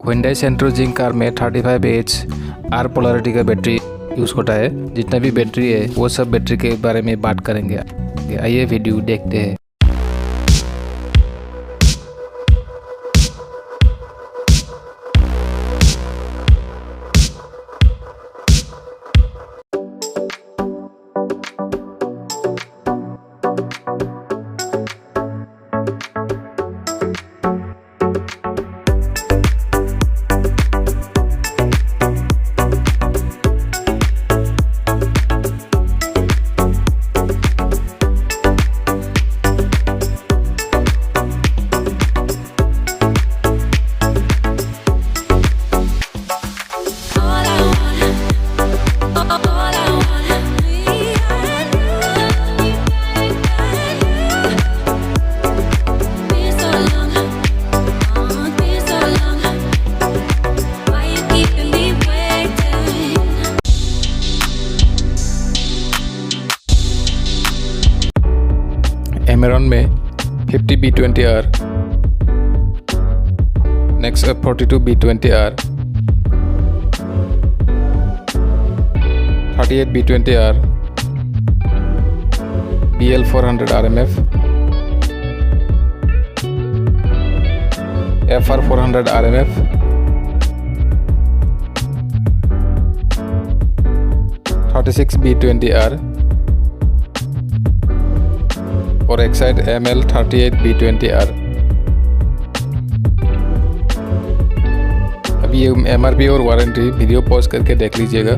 Hyundai सेंट्रो जिंग car में 35H are polarity का battery use होता है। जितना भी बैटरी है वो सब बैटरी के बारे में बात करेंगे। आइए वीडियो देखते हैं। AMARON में 50B20R, next 42B20R, 38B20R, BL400 RMF, FR400 RMF, B20R और Exide ML38B20R। अभी ये MRP और वारंटी वीडियो पॉज करके देख लीजिएगा।